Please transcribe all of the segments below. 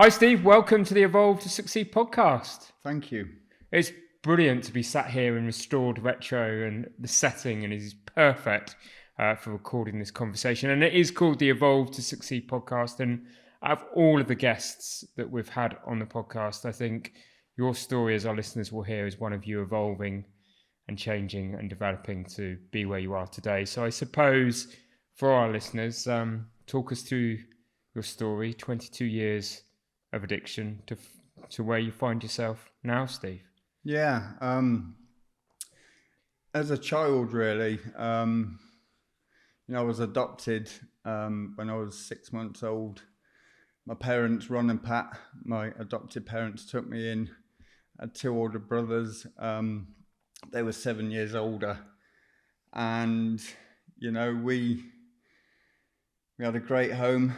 Hi, Steve. Welcome to the Evolve to Succeed podcast. Thank you. It's brilliant to be sat here in restored retro, and the setting and is perfect for recording this conversation. And it is called the Evolve to Succeed podcast. And out of all of the guests that we've had on the podcast, I think your story, as our listeners will hear, is one of you evolving and changing and developing to be where you are today. So I suppose for our listeners, talk us through your story, 22 years of addiction to where you find yourself now, Steve. Yeah. As a child, really, I was adopted when I was 6 months old. My parents, Ron and Pat, my adopted parents, took me in. I had two older brothers. They were 7 years older. And, we had a great home,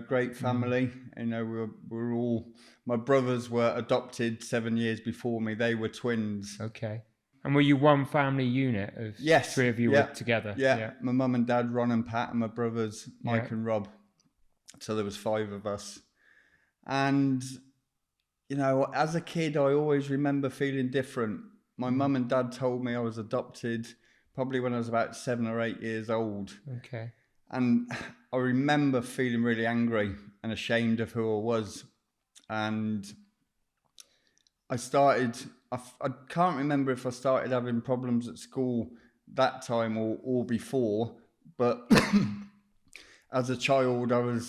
great family. We were all, my brothers were adopted 7 years before me. They were twins. Okay. And were you one family unit of three of you were together? Yeah. My mum and dad, Ron and Pat, and my brothers, Mike and Rob. So there was five of us. And, as a kid, I always remember feeling different. My mum and dad told me I was adopted probably when I was about 7 or 8 years old. Okay. And I remember feeling really angry and ashamed of who I was. And I can't remember if I started having problems at school that time or before, but as a child, I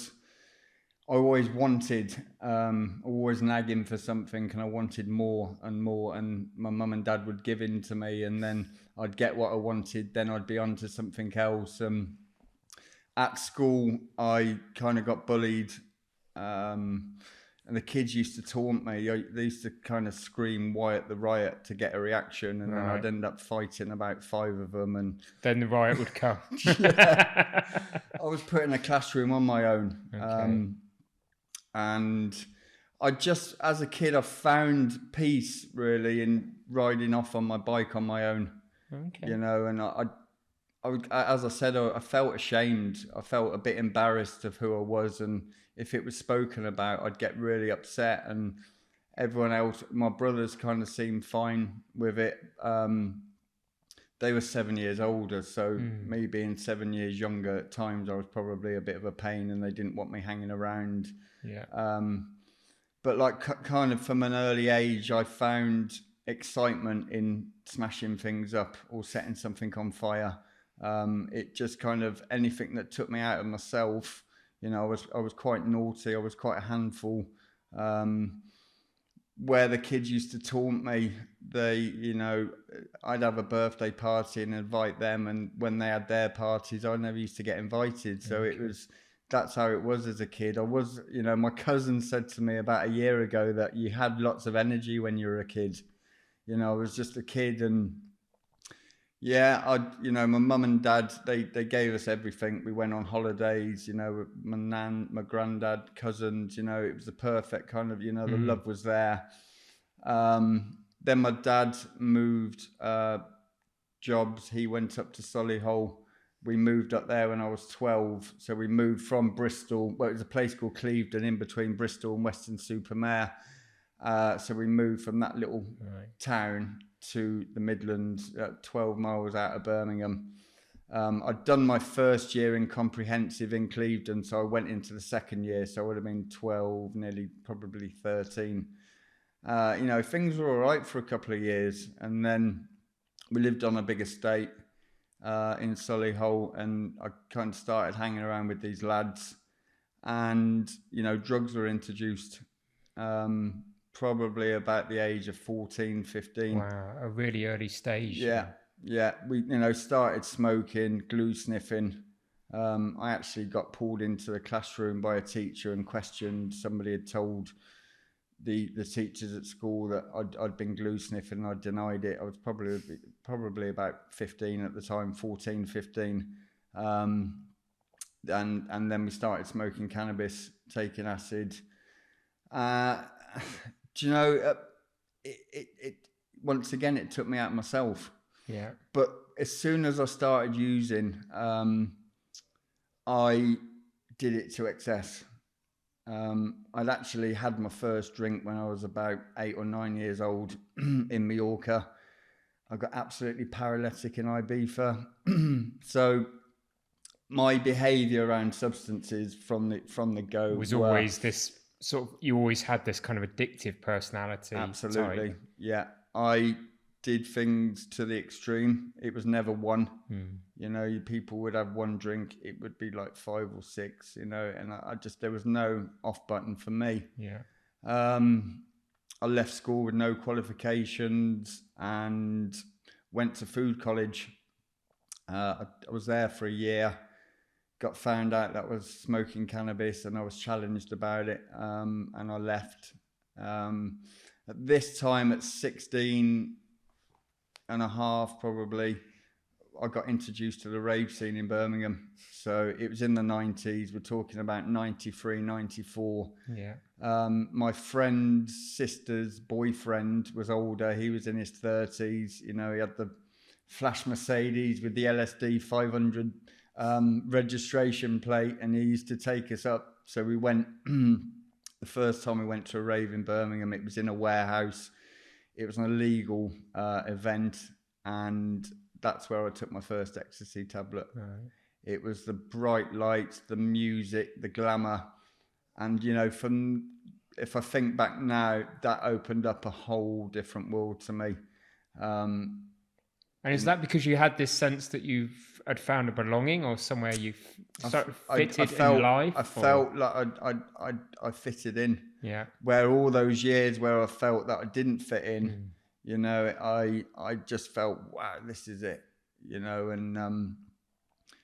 always wanted, always nagging for something, and I wanted more and more, and my mum and dad would give in to me, and then I'd get what I wanted, then I'd be on to something else. At school, I kind of got bullied, and the kids used to taunt me. They used to kind of scream Wyatt the riot to get a reaction, and then I'd end up fighting about five of them. And then the riot would come. I was put in a classroom on my own. Okay. And I just, as a kid, I found peace really in riding off on my bike on my own. Okay. And as I said, I felt ashamed. I felt a bit embarrassed of who I was, and if it was spoken about, I'd get really upset. And everyone else, my brothers, kind of seemed fine with it. They were 7 years older, so me being 7 years younger, at times I was probably a bit of a pain, and they didn't want me hanging around. Yeah. But kind of from an early age, I found excitement in smashing things up or setting something on fire. It just kind of, anything that took me out of myself, I was quite naughty. I was quite a handful. Where the kids used to taunt me, I'd have a birthday party and invite them, and when they had their parties, I never used to get invited. So that's how it was as a kid. My cousin said to me about a year ago that you had lots of energy when you were a kid. I was just a kid, and my mum and dad, they gave us everything. We went on holidays, my nan, my granddad, cousins, it was the perfect kind of, the love was there. Then my dad moved jobs. He went up to Solihull. We moved up there when I was 12. So we moved from Bristol. Well, it was a place called Clevedon in between Bristol and Weston-super-Mare. So we moved from that little town to the Midlands, 12 miles out of Birmingham. I'd done my first year in comprehensive in Clevedon, so I went into the second year, so I would have been 12, nearly probably 13. Things were all right for a couple of years, and then we lived on a big estate in Solihull, and I kind of started hanging around with these lads, and, drugs were introduced. Probably about the age of 14, 15. Wow, a really early stage. Yeah. We, started smoking, glue sniffing. I actually got pulled into the classroom by a teacher and questioned. Somebody had told the teachers at school that I'd been glue sniffing, and I denied it. I was probably about 15 at the time, 14, 15. And then we started smoking cannabis, taking acid. It once again, it took me out of myself. Yeah. But as soon as I started using, I did it to excess. I'd actually had my first drink when I was about 8 or 9 years old in Mallorca. I got absolutely paralytic in Ibiza. So my behaviour around substances from the go Was were always this sort of, you always had this kind of addictive personality absolutely, type. yeah. I did things to the extreme. It was never one. You know, people would have one drink, it would be like 5 or 6, you know, and I just, there was no off button for me. Yeah. I left school with no qualifications and went to food college. I was there for a year, got found out that I was smoking cannabis, and I was challenged about it, and I left. At this time, at 16 and a half probably, I got introduced to the rave scene in Birmingham. So it was in the 90s. We're talking about 93, 94. Yeah. My friend's sister's boyfriend was older. He was in his 30s. You know, he had the flash Mercedes with the LSD 500 registration plate, and he used to take us up. So we went, the first time we went to a rave in Birmingham, it was in a warehouse. It was an illegal event, and that's where I took my first ecstasy tablet. Right. It was the bright lights, the music, the glamour. And, you know, if I think back now, that opened up a whole different world to me. And is that because you had this sense that you had found a belonging, or somewhere you fitted in life? I felt like I fitted in. Yeah. Where all those years where I felt that I didn't fit in, you know, I just felt, wow, this is it, you know. And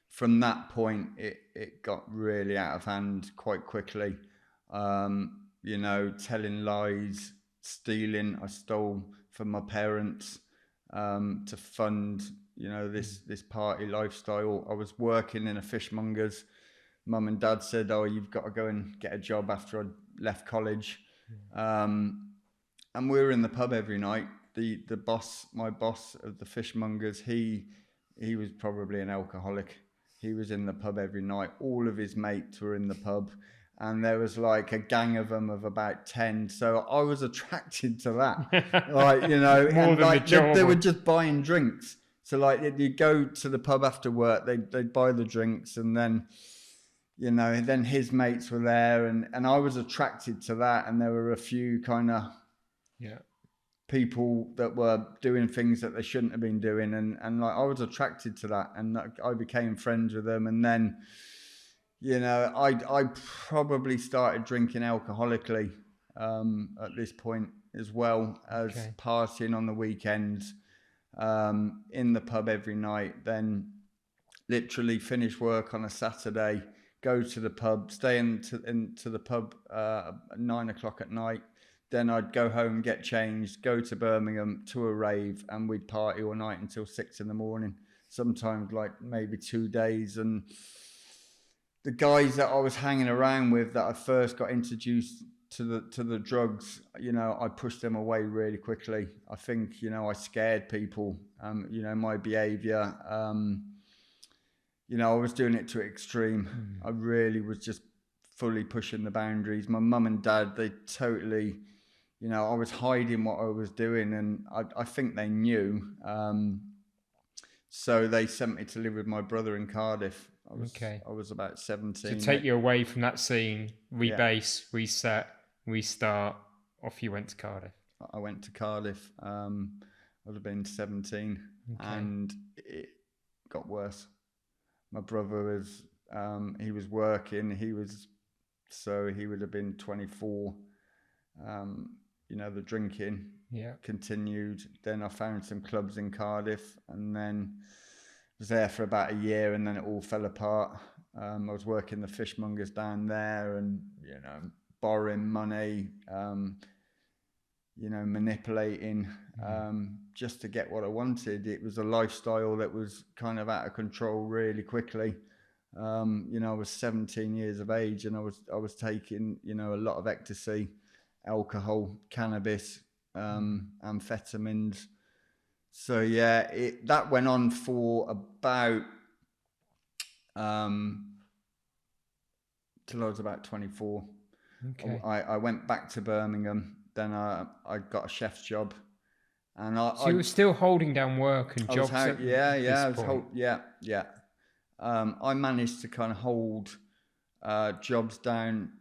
from that point, it got really out of hand quite quickly. You know, telling lies, stealing. I stole from my parents to fund, you know, this party lifestyle. I was working in a fishmonger's. Mum and Dad said, "Oh, you've got to go and get a job after I left college." And we were in the pub every night. The boss, my boss of the fishmongers, he was probably an alcoholic. He was in the pub every night. All of his mates were in the pub, and there was like a gang of them of about 10. So I was attracted to that, like, you know, More and than like the they were just buying drinks. So like you go to the pub after work, they'd buy the drinks, and then, you know, then his mates were there, and I was attracted to that. And there were a few kind of people that were doing things that they shouldn't have been doing, and like I was attracted to that, and I became friends with them. And then, you know, I probably started drinking alcoholically at this point, as well as partying on the weekends, in the pub every night. Then literally finish work on a Saturday, go to the pub, stay into the pub at 9 o'clock at night. Then I'd go home, get changed, go to Birmingham to a rave, and we'd party all night until 6 in the morning. Sometimes like maybe 2 days. And the guys that I was hanging around with, that I first got introduced to the drugs, you know, I pushed them away really quickly. I think, you know, I scared people. You know, my behaviour. You know, I was doing it to extreme. I really was just fully pushing the boundaries. My mum and dad, they totally, you know, I was hiding what I was doing, and I think they knew. So they sent me to live with my brother in Cardiff. I was about 17. To take you away from that scene, rebase, reset, restart, off you went to Cardiff. I went to Cardiff. I would have been 17, and it got worse. My brother was, he was working, so he would have been 24. You know, the drinking continued. Then I found some clubs in Cardiff, and then was there for about a year, and then it all fell apart. I was working the fishmongers down there, and, you know, borrowing money, you know, manipulating, just to get what I wanted. It was a lifestyle that was kind of out of control really quickly. You know, I was 17 years of age, and I was taking, you know, a lot of ecstasy, alcohol, cannabis, amphetamines. So yeah, that went on for about till I was about 24. Okay. I went back to Birmingham. Then I got a chef's job, and So you were still holding down work and I was jobs at this point. yeah. I managed to kind of hold jobs down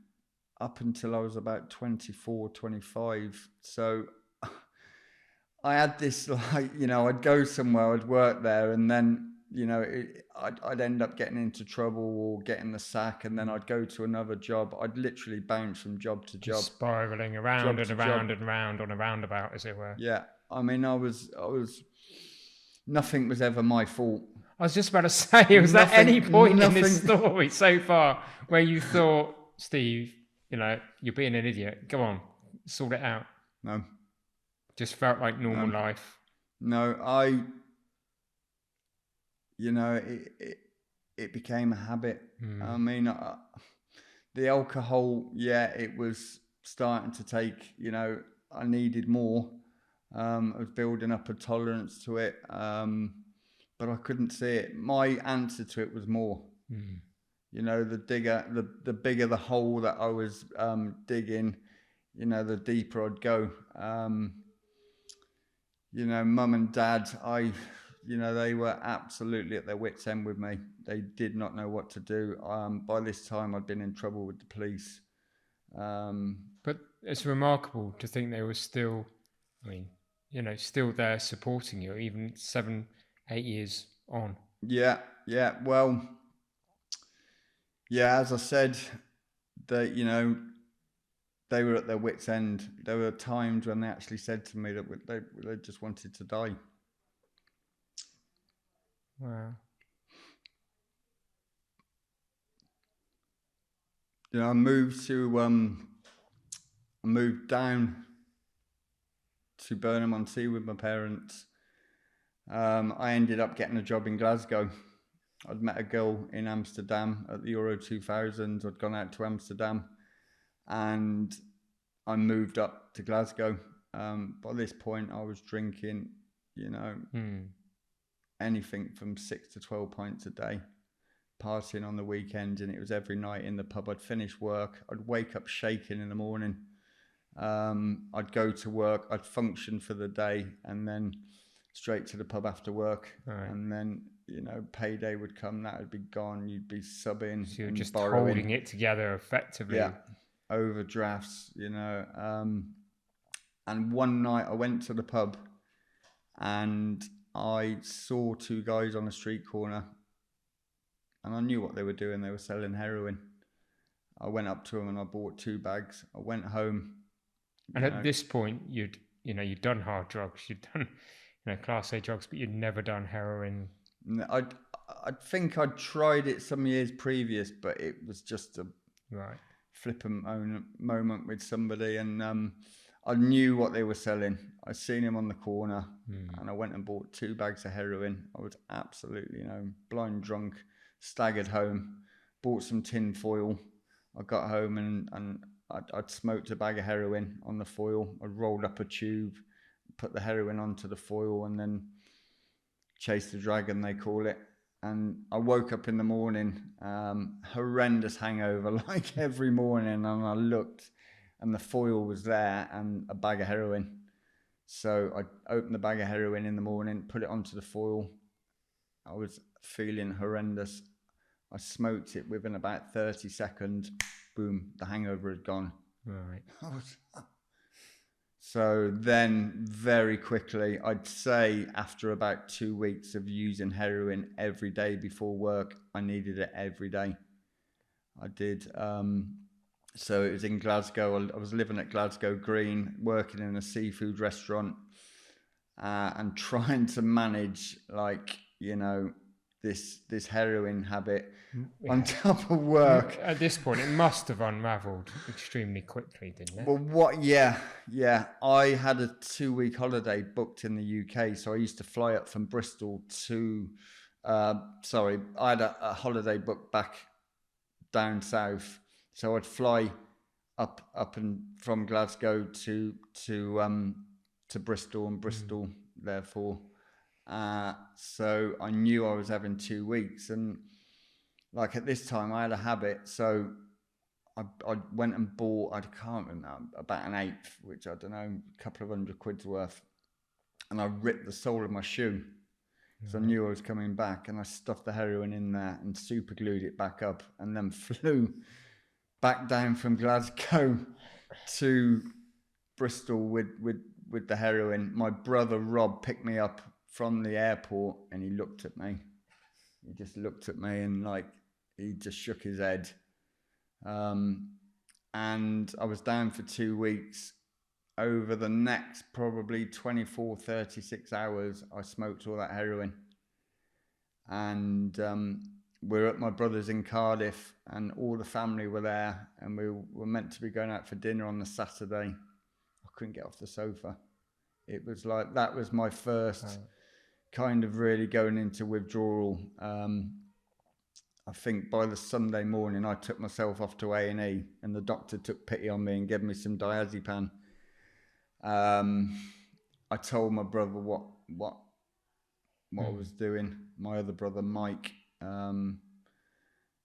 up until I was about 24, 25. So I had this, like, I'd go somewhere, I'd work there, and then, I'd end up getting into trouble or getting the sack, and then I'd go to another job. I'd literally bounce from job to job. Just spiraling around and around and around on a roundabout, as it were. Yeah. I mean, nothing was ever my fault. I was just about to say, was there any point in this story so far where you thought, Steve, you're being an idiot. Go on, sort it out. No. Just felt like normal life. No, it became a habit. I mean, the alcohol, it was starting to take, I needed more. I was building up a tolerance to it, but I couldn't see it. My answer to it was more. The bigger the hole that I was digging, the deeper I'd go. Mum and dad, they were absolutely at their wits' end with me. They did not know what to do. By this time, I'd been in trouble with the police. But it's remarkable to think they were still, still there supporting you, even 7, 8 years on. Yeah. Well, as I said, they were at their wits' end. There were times when they actually said to me that they just wanted to die. Wow. I moved down to Burnham-on-Sea with my parents. I ended up getting a job in Glasgow. I'd met a girl in Amsterdam at the Euro 2000. I'd gone out to Amsterdam, and I moved up to Glasgow. By this point, I was drinking, anything from 6 to 12 pints a day, partying on the weekend, and it was every night in the pub. I'd finish work, I'd wake up shaking in the morning. I'd go to work, I'd function for the day, and then straight to the pub after work. Right. And then, payday would come, that would be gone. You'd be subbing. So you're and just borrowing. holding it together effectively. Yeah, overdrafts, and one night I went to the pub and I saw 2 guys on a street corner, and I knew what they were doing. They were selling heroin. I went up to them and I bought 2 bags. I went home. And at this point, you'd done hard drugs, you'd done, Class A drugs, but you'd never done heroin. I think I'd tried it some years previous, but it was just a flippant moment with somebody, and I knew what they were selling. I seen him on the corner, and I went and bought 2 bags of heroin. I was absolutely, blind drunk, staggered home, bought some tin foil. I got home and I'd smoked a bag of heroin on the foil. I rolled up a tube, put the heroin onto the foil, and then chased the dragon, they call it. And I woke up in the morning, horrendous hangover, like every morning, and I looked, and the foil was there and a bag of heroin. So I opened the bag of heroin in the morning, put it onto the foil. I was feeling horrendous. I smoked it within about 30 seconds. Boom, the hangover had gone. Right. So then very quickly, I'd say after about 2 weeks of using heroin every day before work, I needed it every day. I did. So it was in Glasgow. I was living at Glasgow Green, working in a seafood restaurant, and trying to manage, this heroin habit on top of work. At this point, it must have unraveled extremely quickly, didn't it? Well, yeah. I had a 2-week holiday booked in the UK, so I used to fly up from Bristol to. I had a holiday booked back down south, so I'd fly up and from Glasgow to Bristol, and Bristol therefore. So I knew I was having 2 weeks, and at this time I had a habit, so I went and bought, I can't remember, about an eighth, which I don't know, a couple of £100 worth. And I ripped the sole of my shoe. So I knew I was coming back, and I stuffed the heroin in there and super glued it back up, and then flew back down from Glasgow to Bristol with the heroin. My brother Rob picked me up from the airport, and he looked at me. He just looked at me and he just shook his head. And I was down for 2 weeks. Over the next probably 24, 36 hours, I smoked all that heroin. And we're at my brother's in Cardiff, and all the family were there, and we were meant to be going out for dinner on the Saturday. I couldn't get off the sofa. It was like, that was my first kind of really going into withdrawal. I think by the Sunday morning, I took myself off to A&E, and the doctor took pity on me and gave me some diazepam. I told my brother what I was doing, my other brother Mike, and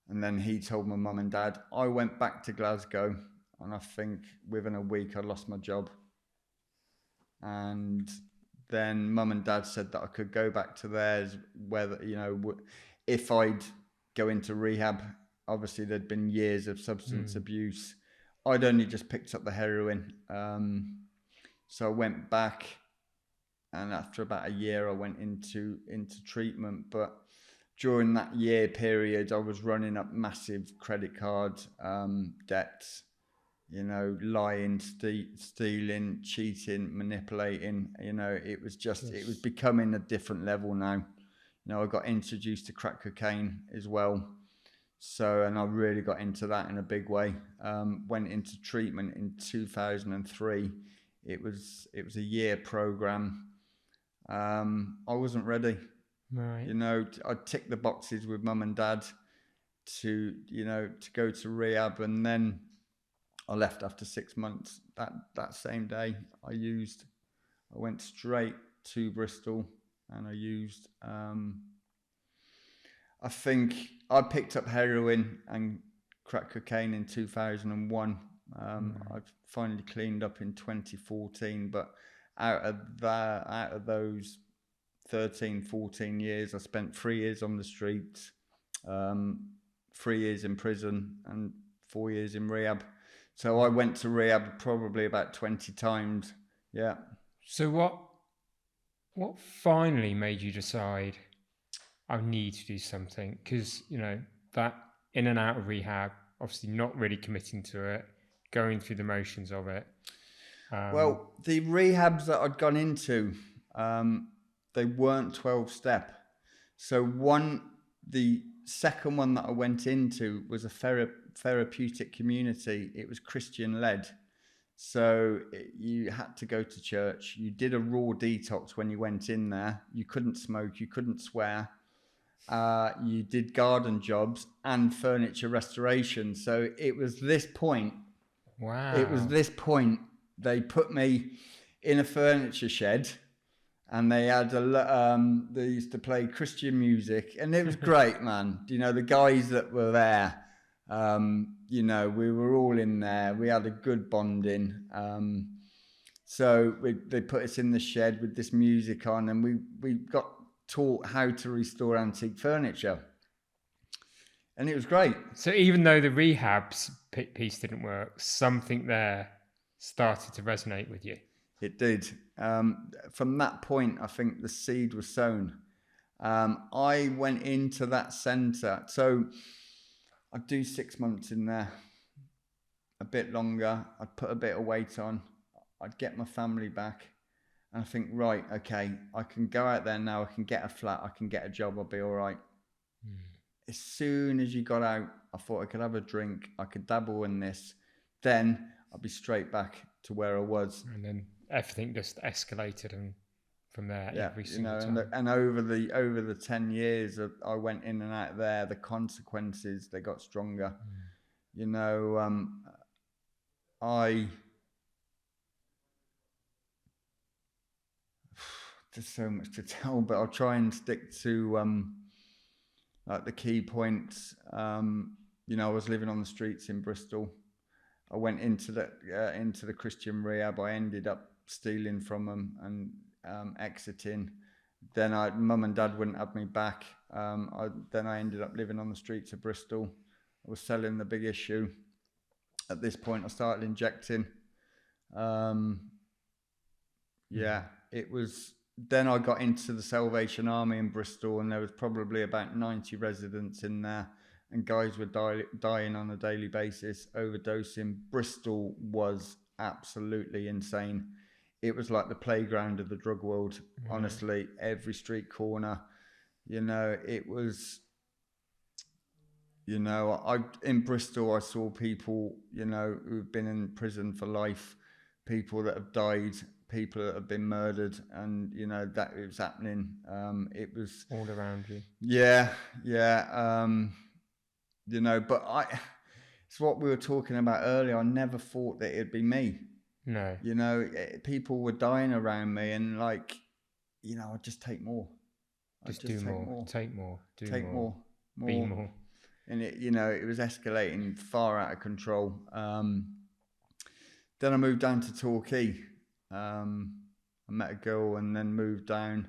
then he told my mum and dad. I went back to Glasgow, and I think within a week I lost my job. And then mum and dad said that I could go back to theirs, whether, if I'd go into rehab. Obviously there'd been years of substance abuse. I'd only just picked up the heroin. So I went back, and after about a year, I went into treatment. But during that year period, I was running up massive credit card debts, lying, stealing, cheating, manipulating. It was just, It was becoming a different level now. I got introduced to crack cocaine as well. So, and I really got into that in a big way. Went into treatment in 2003. It was a year program. I wasn't ready. Right. I ticked the boxes with mum and dad to go to rehab, and then I left after 6 months. That same day, I went straight to Bristol, and I used. I think I picked up heroin and crack cocaine in 2001. I finally cleaned up in 2014, but out of those 13, 14 years, I spent 3 years on the streets, 3 years in prison, and 4 years in rehab. So I went to rehab probably about 20 times. Yeah. So what finally made you decide I need to do something? Because, that in and out of rehab, obviously not really committing to it, going through the motions of it. Well, the rehabs that I'd gone into, they weren't 12-step. So the second one that I went into was a therapeutic community. It was Christian-led. So you had to go to church. You did a raw detox when you went in there. You couldn't smoke. You couldn't swear. You did garden jobs and furniture restoration. So it was this point. Wow. It was this point they put me in a furniture shed, and they had they used to play Christian music, and it was great, man. The guys that were there, we were all in there. We had a good bonding. So they put us in the shed with this music on, and we got taught how to restore antique furniture, and it was great. So even though the rehabs piece didn't work, something there started to resonate with you. It did. From that point, I think the seed was sown. I went into that centre. So I'd do 6 months in there, a bit longer. I'd put a bit of weight on. I'd get my family back. And I think, right, okay, I can go out there now. I can get a flat. I can get a job. I'll be all right. As soon as you got out, I thought I could have a drink. I could dabble in this. Then I'd be straight back to where I was. And then everything just escalated, and from there, every single time. And over the 10 years I went in and out there, the consequences, they got stronger. There's so much to tell, but I'll try and stick to the key points. I was living on the streets in Bristol. I went into the Christian rehab. I ended up stealing from them and exiting. Then mum and dad wouldn't have me back. Then I ended up living on the streets of Bristol. I was selling the big issue. At this point, I started injecting. It was. Then I got into the Salvation Army in Bristol, and there was probably about 90 residents in there, and guys were dying on a daily basis, overdosing. Bristol was absolutely insane. It was like the playground of the drug world, honestly. Every street corner, it was, in Bristol, I saw people, who've been in prison for life, people that have died, people that have been murdered, and that it was happening. It was all around you. But it's what we were talking about earlier. I never thought that it'd be me. No. People were dying around me, and I'd just take more. Take more. Take more. Be more. And it was escalating far out of control. Then I moved down to Torquay. I met a girl and then moved down.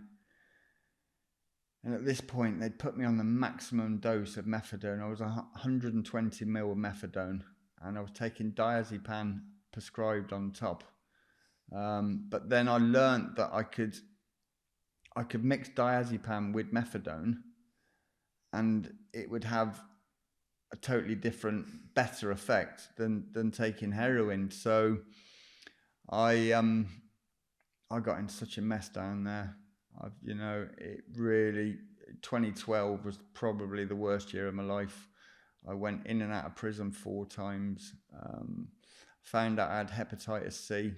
And at this point, they'd put me on the maximum dose of methadone. I was 120 mil of methadone, and I was taking diazepam prescribed on top. But then I learned that I could mix diazepam with methadone, and it would have a totally different, better effect than taking heroin. So I got in such a mess down there. It really, 2012 was probably the worst year of my life. I went in and out of prison 4 times. Found out I had hepatitis C,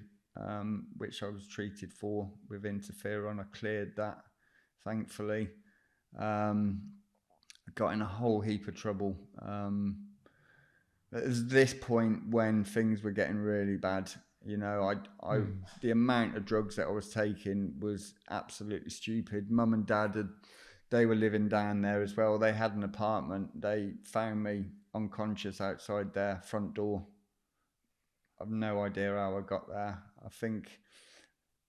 which I was treated for with interferon. I cleared that, thankfully. I got in a whole heap of trouble. It was this point when things were getting really bad. The amount of drugs that I was taking was absolutely stupid. Mum and dad they were living down there as well. They had an apartment. They found me unconscious outside their front door. I've no idea how I got there. I think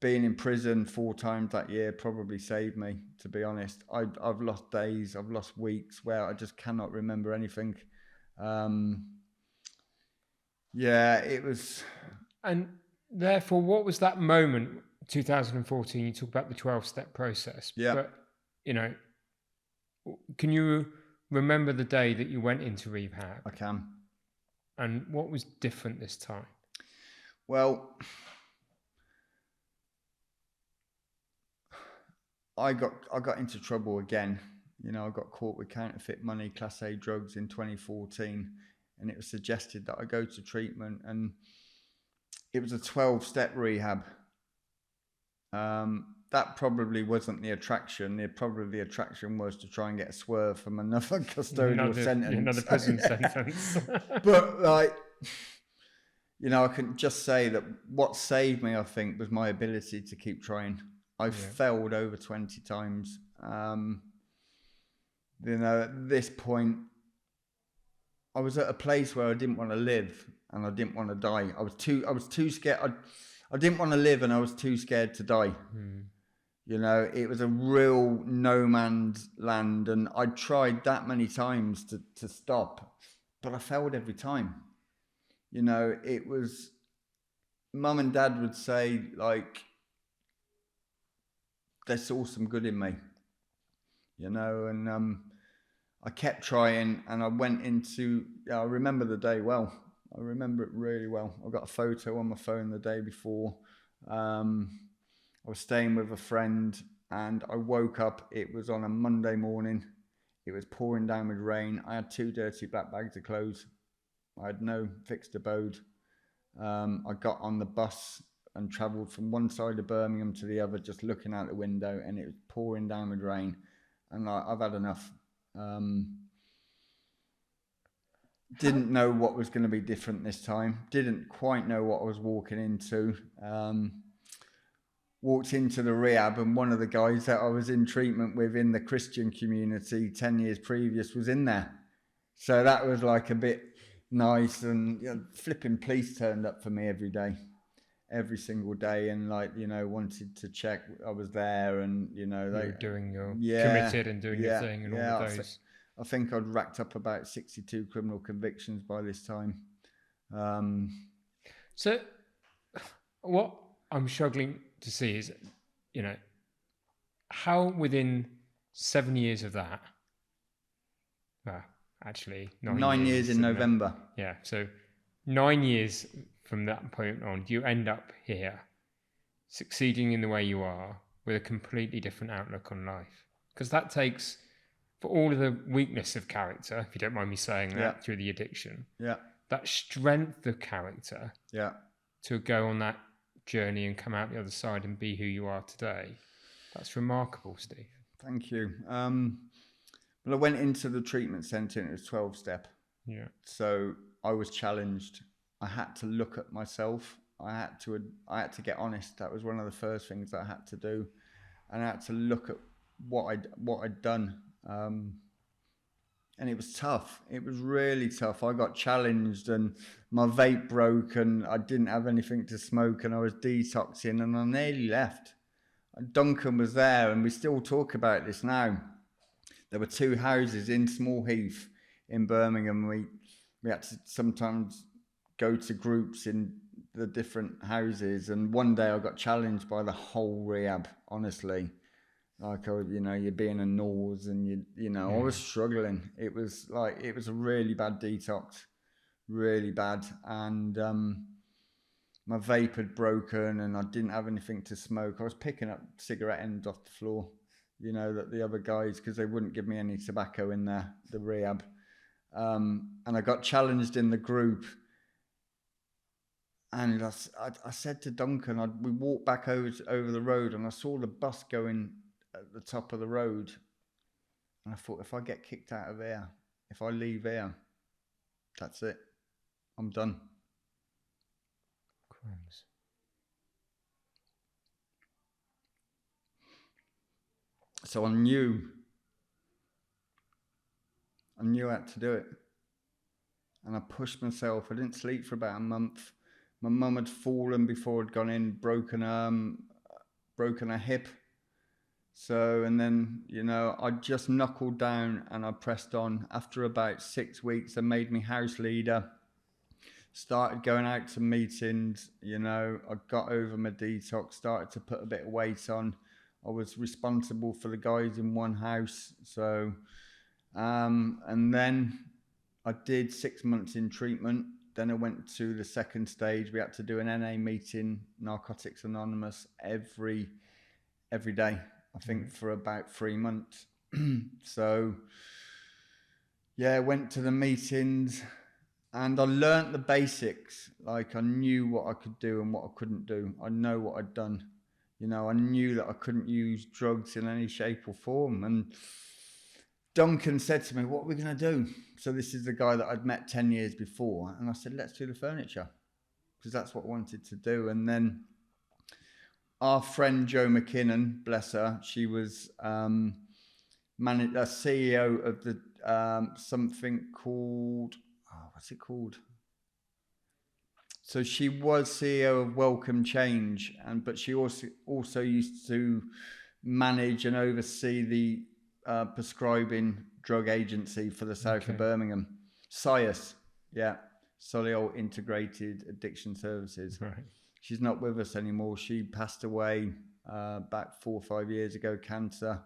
being in prison 4 times that year probably saved me, to be honest. I've lost days, I've lost weeks where I just cannot remember anything. It was... And therefore, what was that moment, 2014? You talk about the 12-step process. Yeah. But, can you remember the day that you went into rehab? I can. And what was different this time? Well, I got into trouble again. I got caught with counterfeit money, Class A drugs in 2014, and it was suggested that I go to treatment, and it was a 12-step rehab. That probably wasn't the attraction. The attraction was to try and get a swerve from another custodial sentence. Another prison sentence. But I can just say that what saved me, I think, was my ability to keep trying. I failed over 20 times. At this point, I was at a place where I didn't want to live and I didn't want to die. I was too scared. I didn't want to live and I was too scared to die. It was a real no man's land, and I tried that many times to stop, but I failed every time. It was, Mum and Dad would say, they saw some good in me, and I kept trying, and I went into, I remember the day well. I remember it really well. I got a photo on my phone the day before. I was staying with a friend, and I woke up. It was on a Monday morning. It was pouring down with rain. I had 2 dirty black bags of clothes. I had no fixed abode. I got on the bus and travelled from one side of Birmingham to the other, just looking out the window, and it was pouring down with rain. And I've had enough. Didn't know what was going to be different this time. Didn't quite know what I was walking into. Walked into the rehab, and one of the guys that I was in treatment with in the Christian community 10 years previous was in there. So that was like a bit nice, and flipping police turned up for me every single day, and like, wanted to check I was there, and You were doing your yeah, committed and doing your thing and all of those. I think I'd racked up about 62 criminal convictions by this time. So what I'm struggling to see is, how within 7 years of that, well, actually 9 years in November. Yeah, so 9 years from that point on, you end up here, succeeding in the way you are, with a completely different outlook on life. Because that takes, for all of the weakness of character, if you don't mind me saying that, through the addiction, that strength of character, to go on that journey and come out the other side and be who you are today. That's remarkable, Steve. Thank you. Well, I went into the treatment centre and it was 12-step. Yeah. So I was challenged. I had to look at myself. I had to get honest. That was one of the first things that I had to do. And I had to look at what I'd done. And it was tough. It was really tough. I got challenged and my vape broke and I didn't have anything to smoke and I was detoxing and I nearly left. Duncan was there and we still talk about this now. There were 2 houses in Small Heath in Birmingham. We had to sometimes go to groups in the different houses, and one day I got challenged by the whole rehab, honestly. Like, you're being a nose and I was struggling. It was a really bad detox, really bad. And my vape had broken and I didn't have anything to smoke. I was picking up cigarette ends off the floor, that the other guys, because they wouldn't give me any tobacco in the rehab. And I got challenged in the group. And I said to Duncan, we walked back over the road and I saw the bus going at the top of the road. And I thought, if I get kicked out of here, if I leave here, that's it. I'm done. Crumbs. So I knew how to do it. And I pushed myself. I didn't sleep for about a month. My mum had fallen before I'd gone in, broken her hip. So, and then, I just knuckled down and I pressed on. After about 6 weeks, they made me house leader. Started going out to meetings, I got over my detox, started to put a bit of weight on. I was responsible for the guys in one house. So, and then I did 6 months in treatment. Then I went to the second stage. We had to do an NA meeting, Narcotics Anonymous, every day, I think, for about 3 months. So, I went to the meetings and I learnt the basics. Like, I knew what I could do and what I couldn't do. I know what I'd done. I knew that I couldn't use drugs in any shape or form. And Duncan said to me, what are we going to do? So this is the guy that I'd met 10 years before. And I said, let's do the furniture, because that's what I wanted to do. And then our friend Jo McKinnon, bless her, she was a CEO of the something called, what's it called? So she was CEO of Welcome Change, but she also used to manage and oversee the prescribing drug agency for the south of Birmingham, SIAS, Solihull Integrated Addiction Services. Right. She's not with us anymore. She passed away back 4 or 5 years ago, cancer.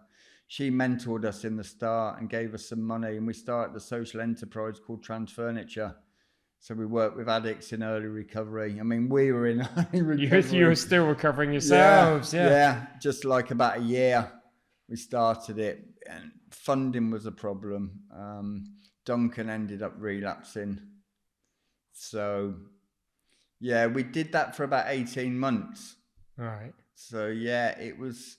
She mentored us in the start and gave us some money, and we started a social enterprise called Trans Furniture. So we work with addicts in early recovery. I mean, we were in early recovery. You were still recovering yourselves, yeah. Just like about a year, we started it, and funding was a problem. Duncan ended up relapsing. So, we did that for about 18 months. Right. So, it was...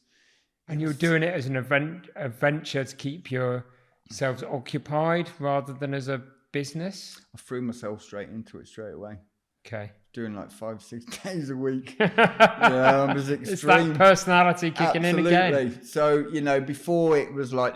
And you were doing it as a venture to keep yourselves occupied rather than as a business? I threw myself straight into it straight away. Okay. Doing like 5-6 days a week. I was extreme. It's that personality kicking in again. So, before it was like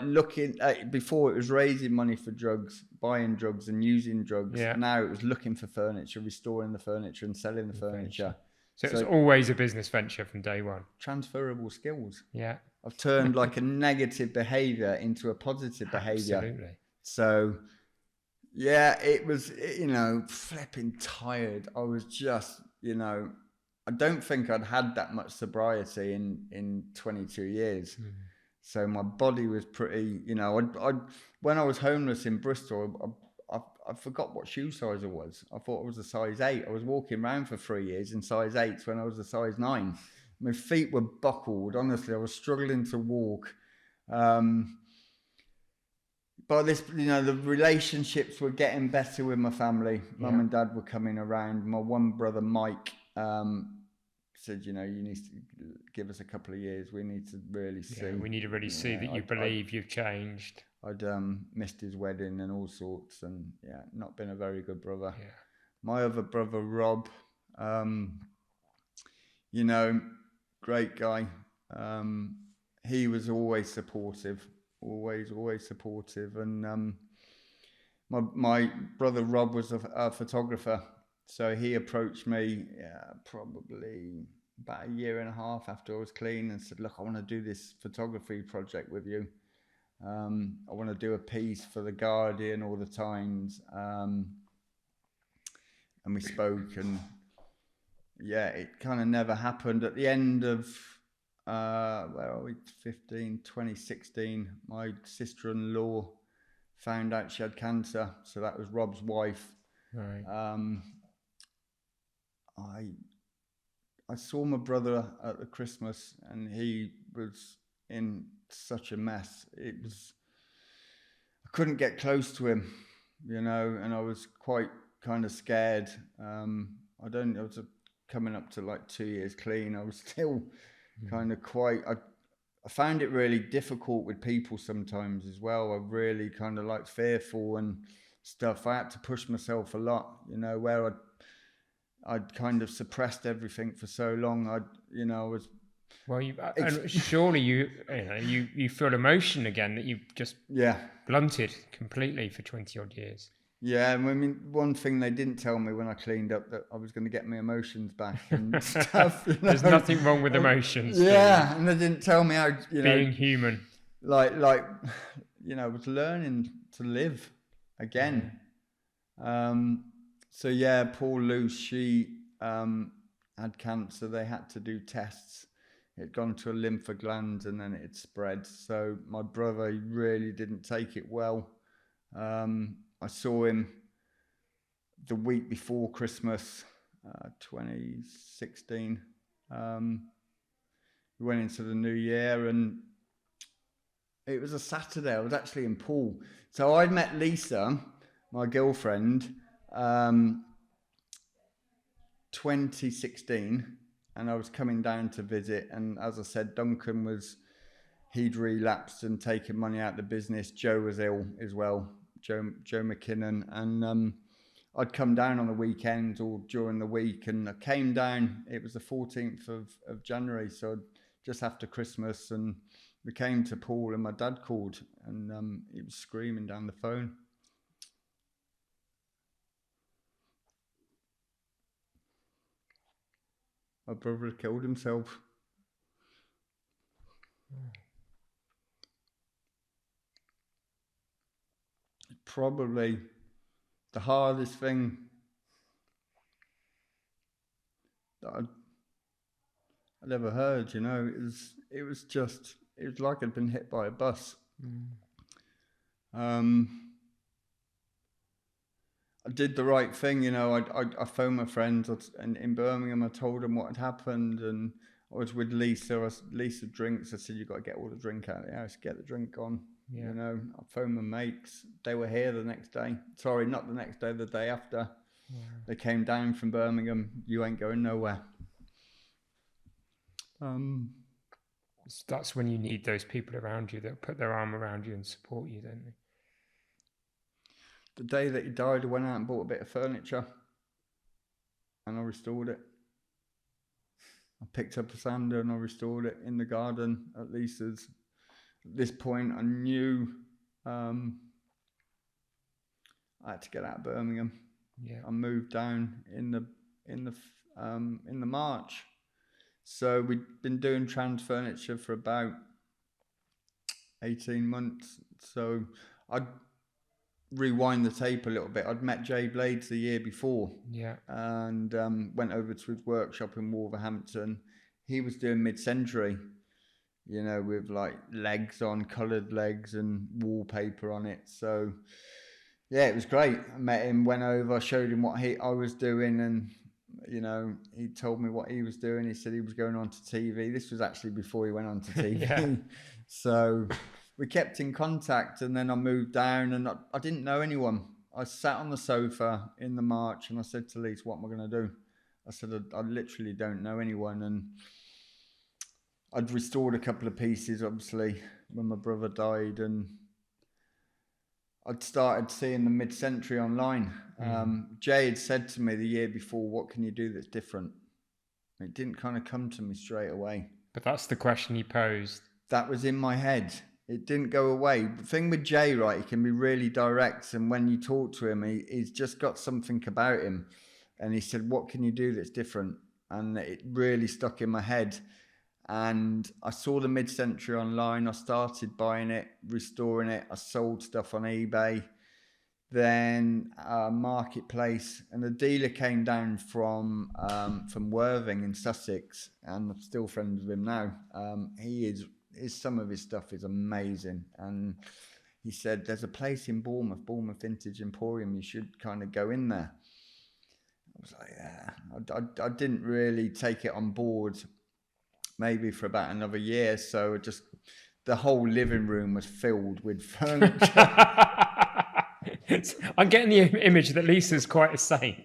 before it was raising money for drugs, buying drugs and using drugs. Yeah. Now it was looking for furniture, restoring the furniture and selling the furniture. So it was always a business venture from day one. Transferable skills. Yeah. I've turned like a negative behavior into a positive behavior. Absolutely. So yeah, it was, flipping tired. I was just, I don't think I'd had that much sobriety in 22 years. So my body was pretty, when I was homeless in Bristol, I forgot what shoe size I was. I thought I was a size 8. I was walking around for 3 years in size 8s when I was a size 9. My feet were buckled. Honestly, I was struggling to walk. But this, the relationships were getting better with my family. Mum and Dad were coming around. My one brother, Mike, said, you need to give us a couple of years. We need to really see. Yeah, we need to really see that you believe you've changed. I'd missed his wedding and all sorts, and not been a very good brother. Yeah. My other brother, Rob, great guy. He was always supportive, always supportive. And my brother Rob was a photographer, so he approached me probably about a year and a half after I was clean and said, look, I want to do this photography project with you. I want to do a piece for The Guardian or The Times. And we spoke, and it kind of never happened. At the end of, 2016, my sister-in-law found out she had cancer. So that was Rob's wife. Right. I saw my brother at the Christmas, and he was in such a mess. I couldn't get close to him, and I was quite kind of scared. I was coming up to like 2 years clean. I was still kind of I found it really difficult with people sometimes as well. I really kind of like fearful and stuff. I had to push myself a lot, where I'd kind of suppressed everything for so long. I was. Well, and surely you feel emotion again that you've just blunted completely for 20 odd years. Yeah, I mean, one thing they didn't tell me when I cleaned up, that I was going to get my emotions back and stuff. There's nothing wrong with emotions. Yeah, and they didn't tell me how being human. I was learning to live again. Poor Luce, she had cancer. They had to do tests. It had gone to a lymph gland, and then it had spread. So my brother really didn't take it well. I saw him the week before Christmas, 2016. We went into the new year, and it was a Saturday. I was actually in Poole. So I'd met Lisa, my girlfriend, 2016, and I was coming down to visit. And as I said, Duncan he'd relapsed and taken money out of the business. Joe was ill as well, Joe McKinnon. And I'd come down on the weekend or during the week, and I came down. It was the 14th of January, so just after Christmas, and we came to Poole, and my dad called, and he was screaming down the phone. My brother had killed himself. Probably the hardest thing that I'd ever heard. It was like I'd been hit by a bus. I did the right thing, I phoned my friends in Birmingham. I told them what had happened, and I was with Lisa. Lisa drinks. I said, you've got to get all the drink out of the house, get the drink on. Yeah. I phoned my mates. They were here the next day. Sorry, not the next day, the day after. Yeah. They came down from Birmingham. You ain't going nowhere. That's when you need those people around you that put their arm around you and support you, don't they? The day that he died, I went out and bought a bit of furniture, and I restored it. I picked up a sander and I restored it in the garden at Lisa's. At this point, I knew I had to get out of Birmingham. Yeah. I moved down in the March. So we'd been doing trans furniture for about 18 months. So I'd rewind the tape a little bit. I'd met Jay Blades the year before. Yeah. And went over to his workshop in Wolverhampton. He was doing mid-century, you know, with like legs on, coloured legs and wallpaper on it. So yeah, it was great. I met him, went over, showed him what I was doing, and you know, he told me what he was doing. He said he was going on to TV. This was actually before he went on to TV. Yeah. So we kept in contact, and then I moved down, and I didn't know anyone. I sat on the sofa in the March, and I said to Lise, what am I going to do? I said, I literally don't know anyone. And I'd restored a couple of pieces, obviously, when my brother died, and I'd started seeing the mid-century online. Jay had said to me the year before, what can you do that's different? It didn't kind of come to me straight away. But that's the question he posed. That was in my head. It didn't go away. The thing with Jay, right, he can be really direct, and when you talk to him, he's just got something about him. And he said, what can you do that's different? And it really stuck in my head. And I saw the mid-century online. I started buying it, restoring it. I sold stuff on eBay. Then Marketplace, and a dealer came down from Worthing in Sussex, and I'm still friends with him now. Some of his stuff is amazing, and he said there's a place in Bournemouth Vintage Emporium. You should kind of go in there. I was like, yeah. I didn't really take it on board, maybe for about another year. So just the whole living room was filled with furniture. I'm getting the image that Lisa's quite a saint.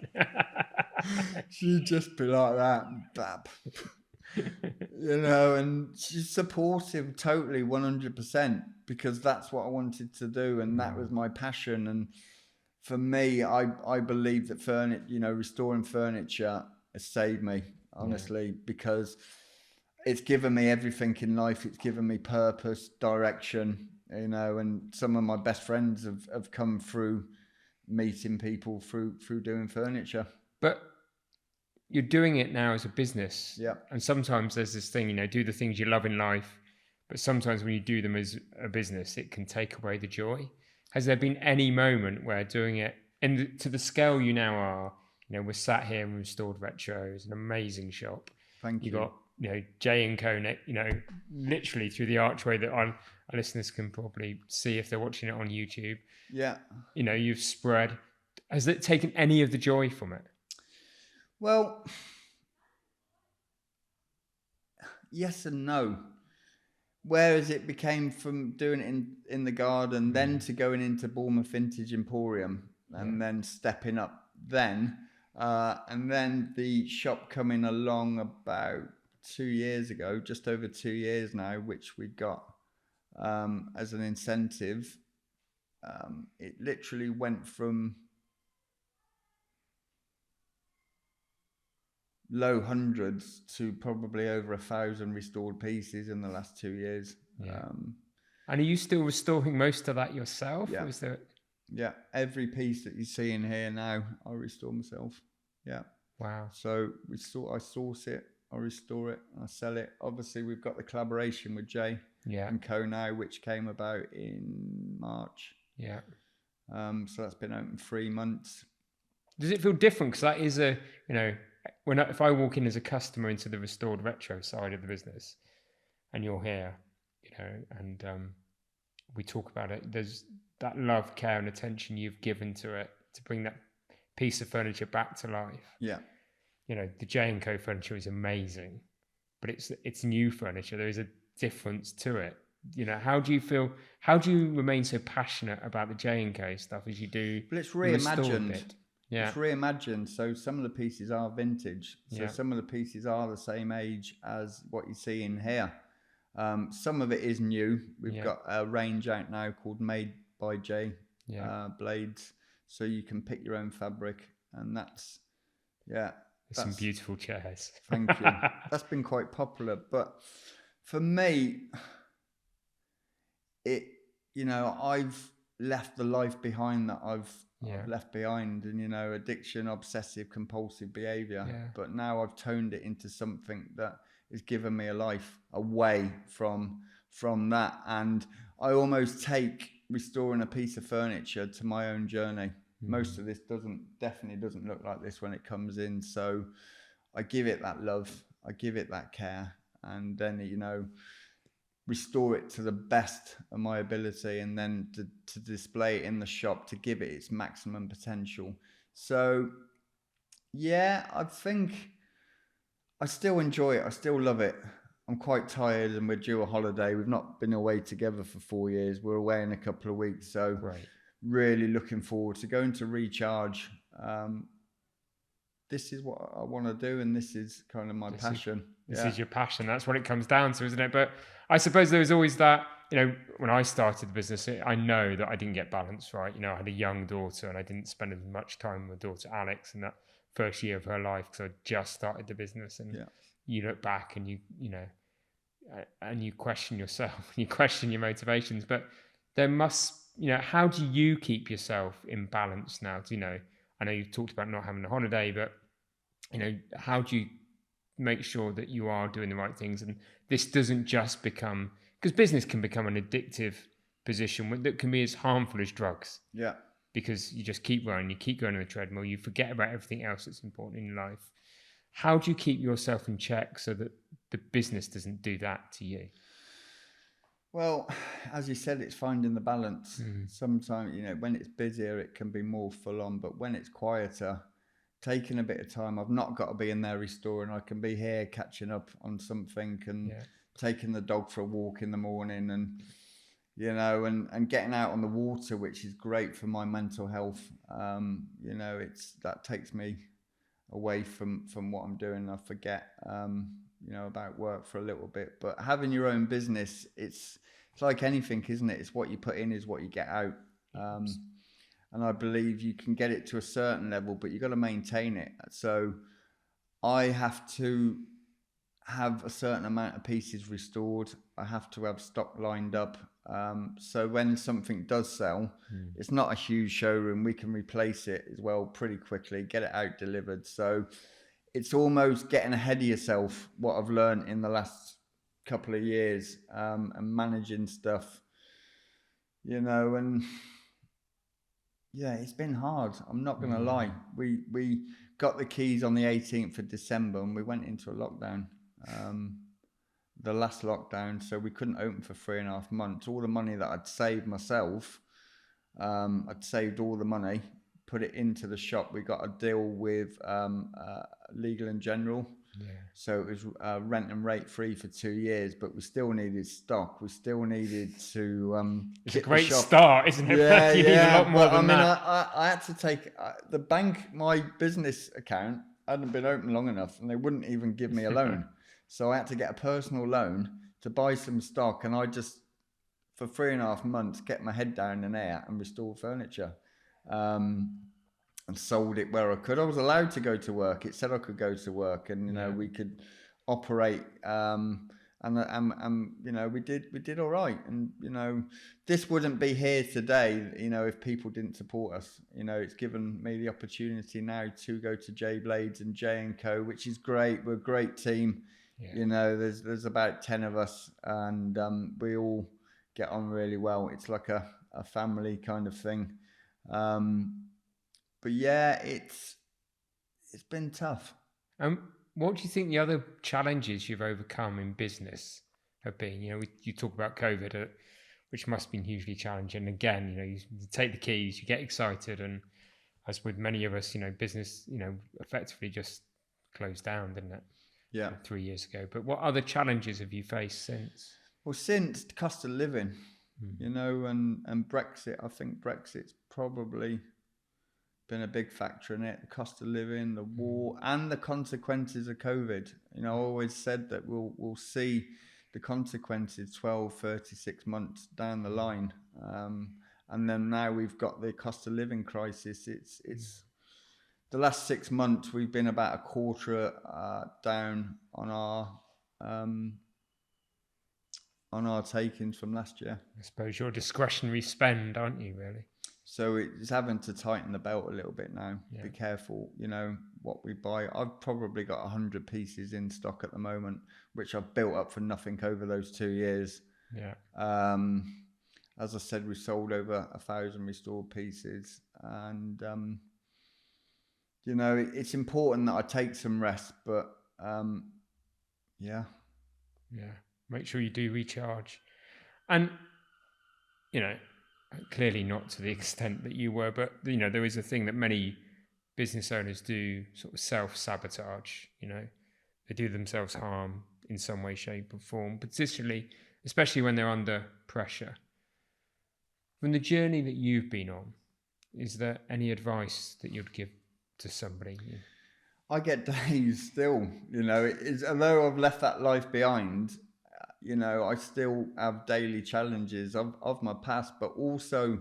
She'd just be like that, bap. You know, and she's supportive totally 100%, because that's what I wanted to do, and that was my passion. And for me, I believe that restoring furniture has saved me, honestly, because it's given me everything in life. It's given me purpose, direction, you know, and some of my best friends have come through meeting people through doing furniture. But you're doing it now as a business. Yeah. And sometimes there's this thing, do the things you love in life, but sometimes when you do them as a business, it can take away the joy. Has there been any moment where doing it, and to the scale you now are, we're sat here in Restored Retro, it's an amazing shop. Thank you. You got, J & Co, literally through the archway that our listeners can probably see if they're watching it on YouTube. Yeah. You've spread. Has it taken any of the joy from it? Well, yes and no. Whereas it became from doing it in the garden, then to going into Bournemouth Vintage Emporium, and then stepping up then. And then the shop coming along about 2 years ago, just over 2 years now, which we got as an incentive. It literally went from low hundreds to probably over 1,000 restored pieces in the last 2 years. Yeah. And are you still restoring most of that yourself? Yeah. Or is there... Yeah, every piece that you see in here now, I restore myself. Yeah. Wow. So I source it, I restore it, I sell it. Obviously, we've got the collaboration with Jay and Co now, which came about in March. Yeah. So that's been open 3 months. Does it feel different? Because that is if I walk in as a customer into the Restored Retro side of the business, and you're here, and we talk about it, there's that love, care, and attention you've given to it to bring that piece of furniture back to life. Yeah. The J & Co furniture is amazing, but it's new furniture. There is a difference to it. How do you feel? How do you remain so passionate about the J & Co stuff as you do? But it's reimagined. Yeah. It's reimagined. So some of the pieces are vintage. So some of the pieces are the same age as what you see in here. Some of it is new. We've got a range out now called Made by Jay Blades. So you can pick your own fabric, and that's some beautiful chairs. Thank you. That's been quite popular. But for me, I've left the life behind that I've Yeah. I've left behind, and addiction, obsessive compulsive behavior. Yeah. But now I've toned it into something that is giving me a life away from that, and I almost take restoring a piece of furniture to my own journey. Most of this definitely doesn't look like this when it comes in, so I give it that love, I give it that care, and then restore it to the best of my ability, and then to display it in the shop to give it its maximum potential. So yeah, I think I still enjoy it, I still love it. I'm quite tired, and we're due a holiday. We've not been away together for 4 years. We're away in a couple of weeks, so Right. really looking forward to going to recharge. This is what I want to do, and this is kind of my passion. This is your passion. That's what it comes down to, isn't it? But I suppose there was always that, when I started the business, I know that I didn't get balance right. I had a young daughter, and I didn't spend as much time with my daughter Alex in that first year of her life, because I just started the business. And you look back and you question yourself, you question your motivations. But there must, how do you keep yourself in balance now? I know you've talked about not having a holiday, but how do you make sure that you are doing the right things, and this doesn't just become, because business can become an addictive position that can be as harmful as drugs. Yeah. Because you just keep running, you keep going on the treadmill, you forget about everything else that's important in your life. How do you keep yourself in check so that the business doesn't do that to you? Well, as you said, it's finding the balance. Sometimes, when it's busier, it can be more full on, but when it's quieter, taking a bit of time, I've not got to be in there restoring. I can be here catching up on something, and taking the dog for a walk in the morning, and and getting out on the water, which is great for my mental health. That takes me away from what I'm doing. I forget about work for a little bit. But having your own business, it's like anything, isn't it? It's what you put in is what you get out. And I believe you can get it to a certain level, but you've got to maintain it. So I have to have a certain amount of pieces restored. I have to have stock lined up. So when something does sell, it's not a huge showroom. We can replace it as well pretty quickly, get it out delivered. So it's almost getting ahead of yourself, what I've learned in the last couple of years, and managing stuff, and yeah, it's been hard. I'm not going to lie. We got the keys on the 18th of December, and we went into a lockdown, the last lockdown. So we couldn't open for 3.5 months. All the money that I'd saved myself, I'd saved all the money, put it into the shop. We got a deal with Legal and General. Yeah. So it was rent and rate free for 2 years, but we still needed stock. We still needed to. It's a great start, isn't it? Yeah, you need a lot more than that. I had to take the bank. My business account hadn't been open long enough, and they wouldn't even give me a loan. So I had to get a personal loan to buy some stock, and I just, for 3.5 months, kept my head down in there and restored furniture. And sold it where I could. I was allowed to go to work. It said I could go to work, and we could operate. And we did all right. And this wouldn't be here today, if people didn't support us. It's given me the opportunity now to go to J Blades and J&Co, which is great. We're a great team. Yeah. There's about 10 of us, and we all get on really well. It's like a family kind of thing. But yeah, it's been tough. What do you think the other challenges you've overcome in business have been? You talk about COVID, which must have been hugely challenging. Again, you take the keys, you get excited, and as with many of us, business, effectively just closed down, didn't it? Yeah. 3 years ago. But what other challenges have you faced since? Well, since the cost of living, and Brexit, I think Brexit's probably been a big factor in it. The cost of living, the war, and the consequences of COVID. I always said that we'll see the consequences 12, 36 months down the line. And then now we've got the cost of living crisis. It's the last 6 months we've been about a quarter down on our takings from last year. I suppose you're discretionary spend, aren't you, really? So it's having to tighten the belt a little bit now. Yeah. Be careful, you know, what we buy. I've probably got 100 pieces in stock at the moment, which I've built up for nothing over those 2 years. Yeah. As I said, we sold over 1,000 restored pieces, and you know, it's important that I take some rest, but yeah. Make sure you do recharge, and you know, clearly not to the extent that you were, but you know, there is a thing that many business owners do, sort of self-sabotage. You know, they do themselves harm in some way, shape, or form, particularly, especially when they're under pressure. From the journey that you've been on, is there any advice that you'd give to somebody? I get days still, you know, although I've left that life behind, you know, I still have daily challenges of my past, but also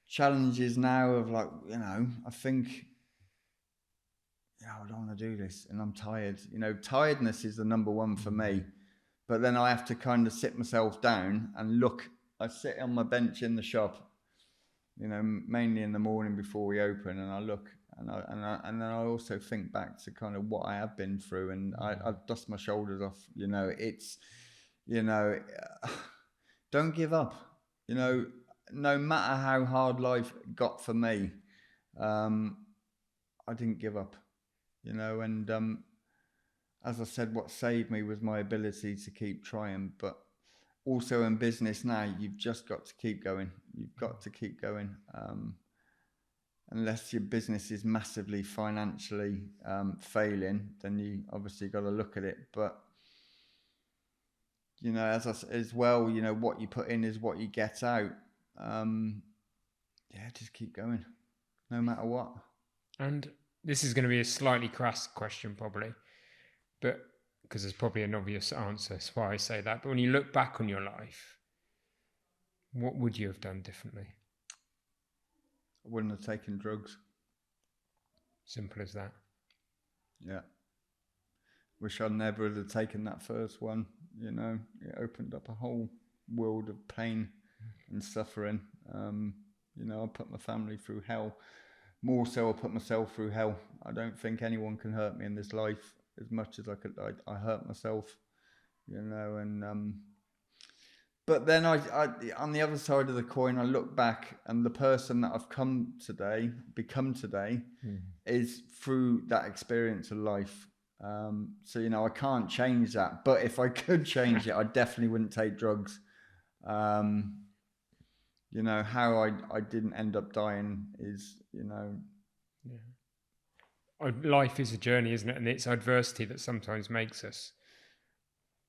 challenges now of like, you know, I think, yeah, I don't want to do this and I'm tired. You know, tiredness is the number one for me. But then I have to kind of sit myself down and look. I sit on my bench in the shop, you know, mainly in the morning before we open, and I look and then I also think back to kind of what I have been through, and I dust my shoulders off. You know, it's, you know, don't give up. You know, no matter how hard life got for me, I didn't give up. You know, and as I said, what saved me was my ability to keep trying. But also in business now, you've just got to keep going. You've got to keep going. Unless your business is massively financially failing, then you obviously got to look at it. But you know, as well, you know, what you put in is what you get out. Yeah, just keep going, no matter what. And this is going to be a slightly crass question, probably, but because there's probably an obvious answer, that's why I say that. But when you look back on your life, what would you have done differently? I wouldn't have taken drugs. Simple as that. Yeah. Wish I never had taken that first one. You know, it opened up a whole world of pain and suffering. You know, I put my family through hell. More so, I put myself through hell. I don't think anyone can hurt me in this life as much as I could. I hurt myself, you know, and but then I on the other side of the coin, I look back, and the person that I've become today, is through that experience of life. So you know, I can't change that. But if I could change it, I definitely wouldn't take drugs. You know, how I didn't end up dying is, you know. Yeah. Life is a journey, isn't it? And it's adversity that sometimes makes us.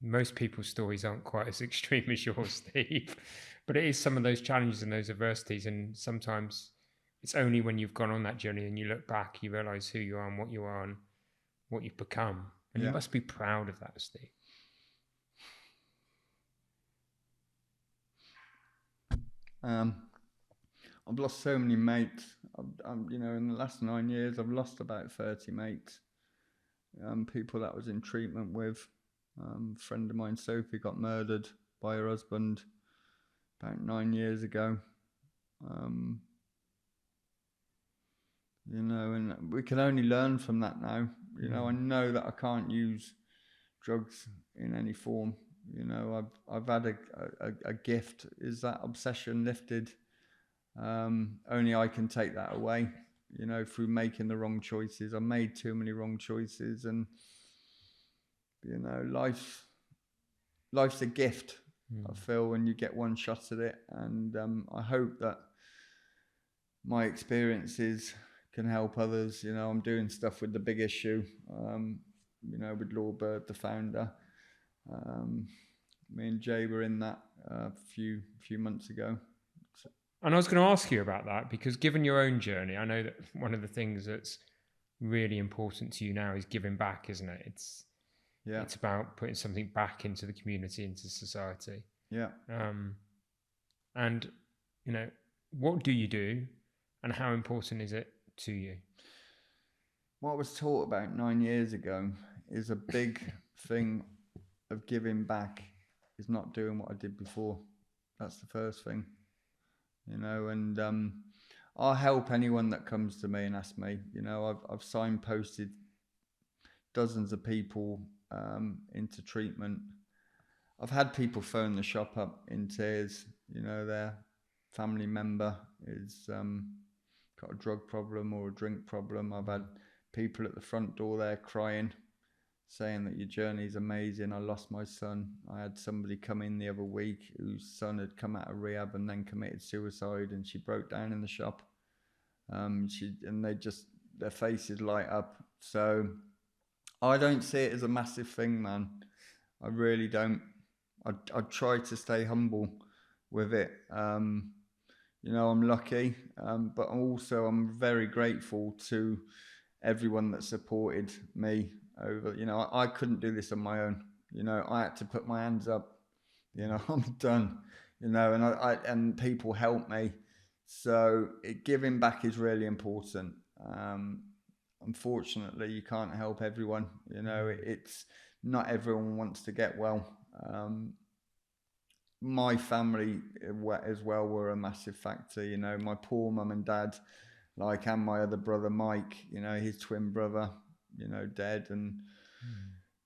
Most people's stories aren't quite as extreme as yours, Steve. But it is some of those challenges and those adversities. And sometimes it's only when you've gone on that journey and you look back, you realise who you are and what you've become. And you must be proud of that, Steve. I've lost so many mates. You know, in the last 9 years, I've lost about 30 mates. People that I was in treatment with. A friend of mine, Sophie, got murdered by her husband about 9 years ago. You know, and we can only learn from that now. You know, I know that I can't use drugs in any form. You know, I've had a gift. Is that obsession lifted? Only I can take that away. You know, through making the wrong choices. I made too many wrong choices, and you know, life's a gift. I feel, when you get one shot at it, and I hope that my experiences can help others. You know, I'm doing stuff with the Big Issue. You know, with Law Bird, the founder. Me and Jay were in that a few months ago. And I was going to ask you about that, because given your own journey, I know that one of the things that's really important to you now is giving back, isn't it? It's about putting something back into the community, into society. Yeah. And you know, what do you do, and how important is it to you? What I was taught about 9 years ago is a big thing of giving back is not doing what I did before. That's the first thing, you know, and I'll help anyone that comes to me and asks me. You know, I've signposted dozens of people into treatment. I've had people phone the shop up in tears. You know, their family member is got a drug problem or a drink problem. I've had people at the front door there crying, saying that your journey is amazing. I lost my son. I had somebody come in the other week whose son had come out of rehab and then committed suicide, and she broke down in the shop. Their faces light up. So I don't see it as a massive thing, man. I really don't. I try to stay humble with it. You know, I'm lucky, but I'm very grateful to everyone that supported me over. You know, I couldn't do this on my own. You know, I had to put my hands up. You know, I'm done. You know, and people helped me. So giving back is really important. Unfortunately, you can't help everyone. You know, it's not everyone wants to get well. My family as well were a massive factor. You know, my poor mum and dad, and my other brother Mike, you know, his twin brother, you know, dead, and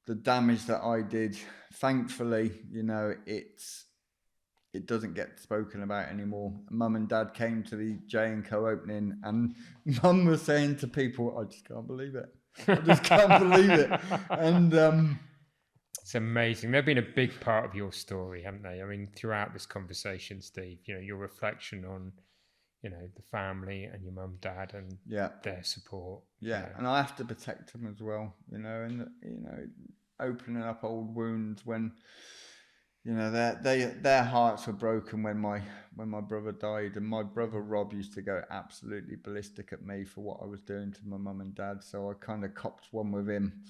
the damage that I did. Thankfully, you know, it doesn't get spoken about anymore. Mum and dad came to the J&Co opening, and mum was saying to people, I just can't believe it. I just can't believe it. And it's amazing. They've been a big part of your story, haven't they? I mean, throughout this conversation, Steve, you know, your reflection on, you know, the family and your mum, dad, and their support. Yeah, you know. And I have to protect them as well, you know, and, you know, opening up old wounds when, you know, their hearts were broken when my brother died, and my brother Rob used to go absolutely ballistic at me for what I was doing to my mum and dad. So I kind of copped one with him,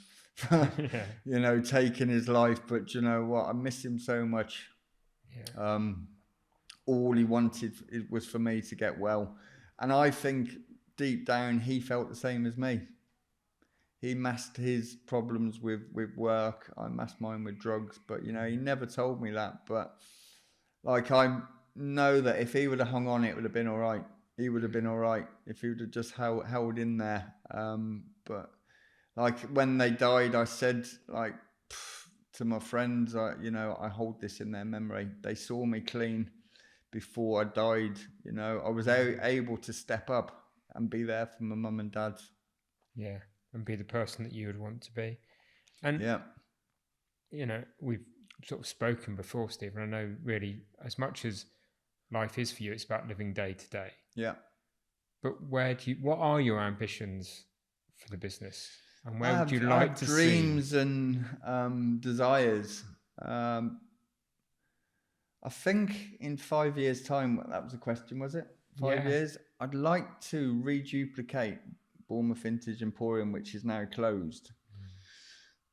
you know, taking his life. But you know what? I miss him so much. Yeah. All he wanted was for me to get well, and I think deep down he felt the same as me. He masked his problems with work. I masked mine with drugs, but you know, he never told me that. But I know that if he would have hung on, it would have been all right. He would have been all right if he would have just held in there. But when they died, I said to my friends, you know, I hold this in their memory. They saw me clean before I died. You know, I was able to step up and be there for my mum and dad. Yeah. And be the person that you would want to be. And, you know, we've sort of spoken before, Stephen. I know really as much as life is for you, it's about living day to day. Yeah. But what are your ambitions for the business? And where would you like to see? Dreams and desires. I think in 5 years' time, that was the question, was it? 5 years? I'd like to reduplicate Bournemouth Vintage Emporium, which is now closed.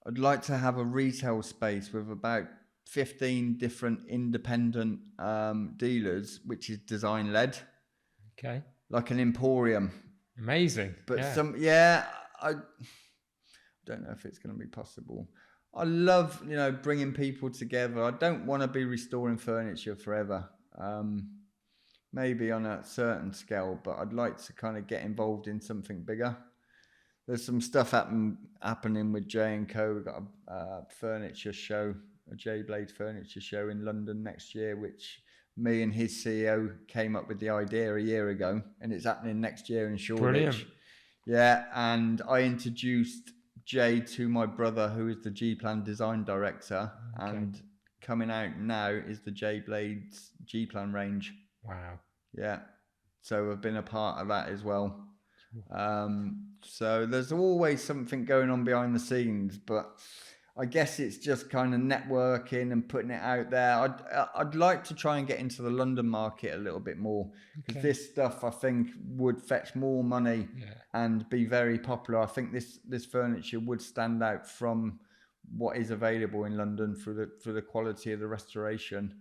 I'd like to have a retail space with about 15 different independent dealers, which is design led. Okay. Like an emporium. Amazing. But I don't know if it's going to be possible. I love, you know, bringing people together. I don't want to be restoring furniture forever. Maybe on a certain scale, but I'd like to kind of get involved in something bigger. There's some stuff happening with J&Co. We've got a furniture show, a J-Blade furniture show in London next year, which me and his CEO came up with the idea a year ago, and it's happening next year in Shoreditch. Brilliant. Yeah, and I introduced Jay to my brother, who is the G-Plan design director, and coming out now is the J-Blade's G-Plan range. Wow. Yeah. So I've been a part of that as well. So there's always something going on behind the scenes, but I guess it's just kind of networking and putting it out there. I'd like to try and get into the London market a little bit more, because this stuff I think would fetch more money and be very popular. I think this furniture would stand out from what is available in London for the quality of the restoration.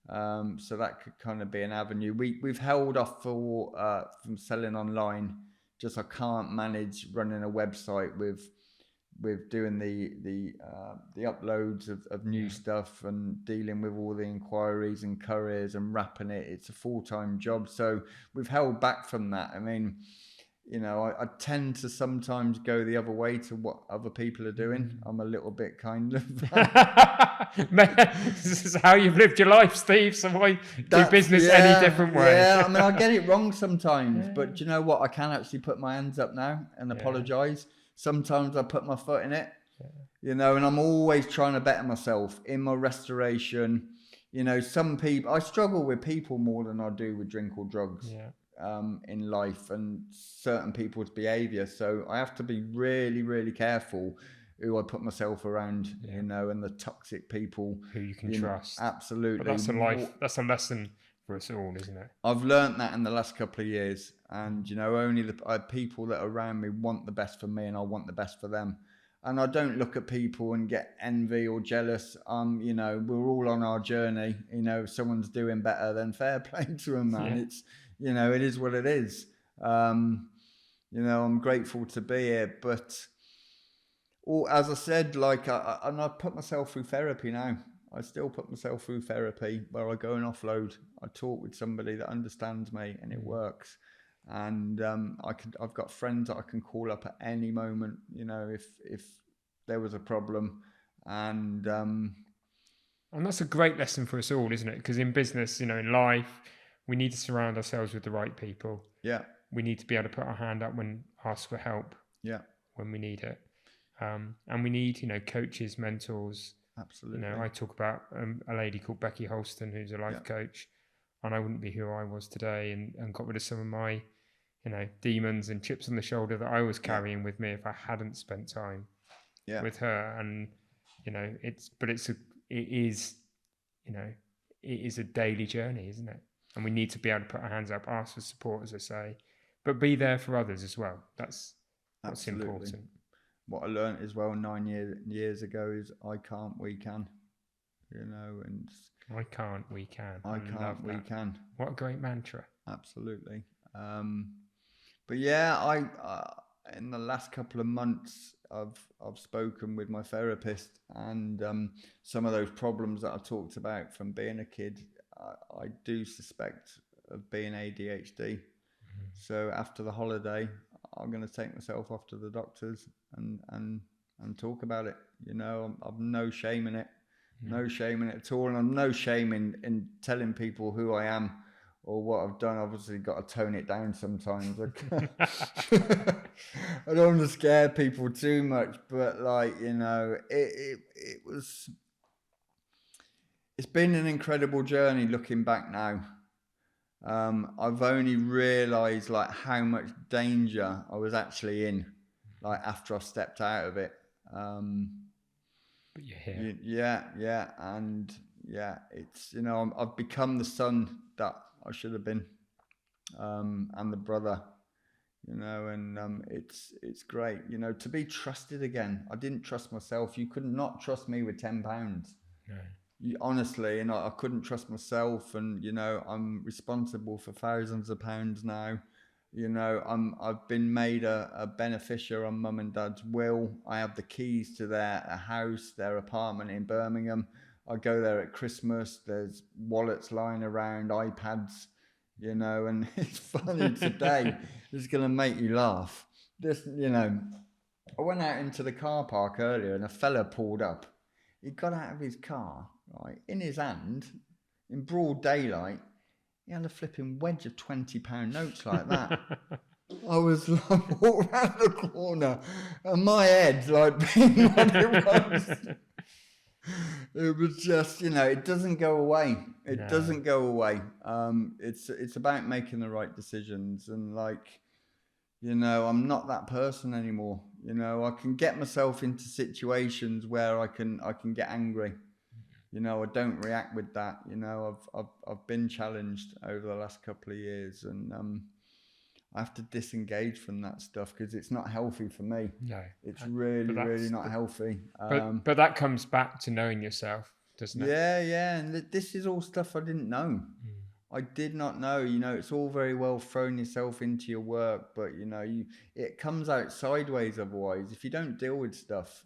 So that could kind of be an avenue. We've held off from selling online. Just I can't manage running a website with with doing the uploads of new stuff and dealing with all the inquiries and couriers and wrapping it. It's a full-time job, so we've held back from that. I mean, you know, I tend to sometimes go the other way to what other people are doing. I'm a little bit kind of This is how you've lived your life, Steve, so why do business any different way? Yeah, I mean, I get it wrong sometimes, but do you know what? I can actually put my hands up now and apologise. Sometimes I put my foot in it, you know, and I'm always trying to better myself in my restoration. You know, some people, I struggle with people more than I do with drink or drugs. In life and certain people's behaviour, so I have to be really, really careful who I put myself around, you know, and the toxic people who you can trust. Absolutely. But that's a lesson for us all, isn't it? I've learnt that in the last couple of years, and you know, only the people that are around me want the best for me, and I want the best for them. And I don't look at people and get envy or jealous. You know, we're all on our journey. You know, if someone's doing better, then fair play to them, man. It's, you know, it is what it is. You know, I'm grateful to be here, but as I said, like, I put myself through therapy now. I still put myself through therapy where I go and offload. I talk with somebody that understands me, and it works. And I've got friends that I can call up at any moment, you know, if there was a problem. And that's a great lesson for us all, isn't it? Because in business, you know, in life, we need to surround ourselves with the right people. Yeah. We need to be able to put our hand up when asked for help. Yeah. When we need it. And we need, you know, coaches, mentors. Absolutely. You know, I talk about a lady called Becky Holston, who's a life coach, and I wouldn't be who I was today and got rid of some of my, you know, demons and chips on the shoulder that I was carrying with me if I hadn't spent time with her. And, you know, it is a daily journey, isn't it? And we need to be able to put our hands up, ask for support, as I say, but be there for others as well. That's what's important. What I learned as well 9 years ago is I can't, we can. You know, and I can't, we can. I can't, we can. What a great mantra. Absolutely. But yeah, I in the last couple of months, I've spoken with my therapist, and some of those problems that I talked about from being a kid, I do suspect of being ADHD. So after the holiday, I'm going to take myself off to the doctors and talk about it. You know, I've no shame in it. No shame in it at all. And I've no shame in telling people who I am or what I've done. Obviously got to tone it down sometimes. I don't want to scare people too much, but like, you know, it's been an incredible journey looking back now. I've only realised like how much danger I was actually in, like after I stepped out of it. But you're here. Yeah, and yeah, it's, you know, I've become the son that I should have been, and the brother, you know, and it's great, you know, to be trusted again. I didn't trust myself. You could not trust me with £10. No. Honestly, you know, I couldn't trust myself, and you know, I'm responsible for thousands of pounds now. You know, I've been made a beneficiary on mum and dad's will. I have the keys to their house, their apartment in Birmingham. I go there at Christmas. There's wallets lying around, iPads, you know, and it's funny today. It's going to make you laugh. This, you know, I went out into the car park earlier and a fella pulled up. He got out of his car, right, in his hand, in broad daylight. He had a flipping wedge of £20 notes like that. I was like, walked around the corner, and my head, like, being what it was. It was just, you know, it doesn't go away. It doesn't go away. It's about making the right decisions, and like, you know, I'm not that person anymore. You know, I can get myself into situations where I can get angry. You know, I don't react with that. You know, I've been challenged over the last couple of years, and I have to disengage from that stuff because it's not healthy for me. No, it's really not healthy. But that comes back to knowing yourself, doesn't it? Yeah, and this is all stuff I didn't know. I did not know. It's all very well throwing yourself into your work, but it comes out sideways otherwise. If you don't deal with stuff,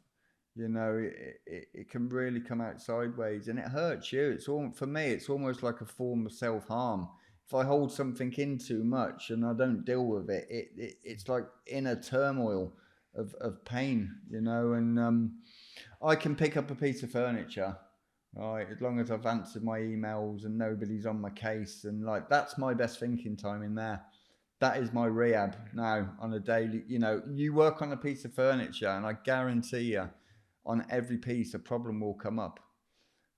it can really come out sideways, and it hurts you. For me, it's almost like a form of self-harm. If I hold something in too much and I don't deal with it, it's like inner turmoil of pain, and I can pick up a piece of furniture, right, as long as I've answered my emails and nobody's on my case, and like that's my best thinking time in there. That is my rehab now on a daily. You work on a piece of furniture, and I guarantee you, on every piece, a problem will come up.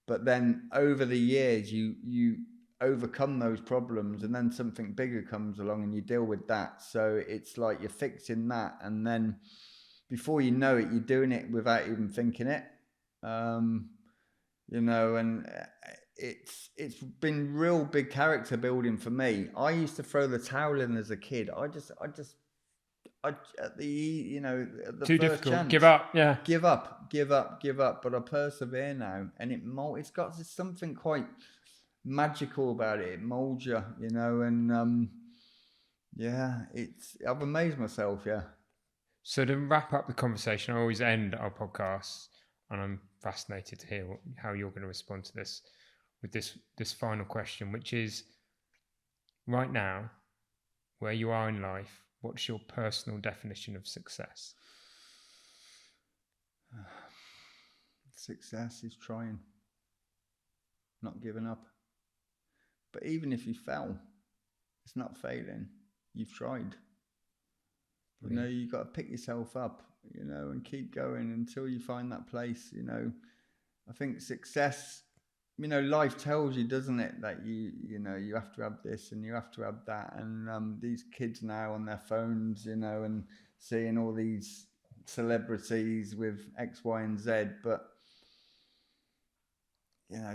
But then over the years, you overcome those problems, and then something bigger comes along, and you deal with that. So it's like you're fixing that, and then before you know it, you're doing it without even thinking it. And it's been real big character building for me. I used to throw the towel in as a kid. I at the Too first difficult. chance, Give up. Yeah. give up. But I persevere now, and it's got something quite magical about it. It molds you, and I've amazed myself. Yeah. So to wrap up the conversation, I always end our podcasts, and I'm fascinated to hear how you're going to respond to this with this final question, which is, right now, where you are in life, what's your personal definition of success? Success is trying, not giving up. But even if you fell, it's not failing. You've tried. You've got to pick yourself up, and keep going until you find that place. I think success, life tells you, doesn't it, that you have to have this and you have to have that. And these kids now on their phones, and seeing all these celebrities with X, Y, and Z. But,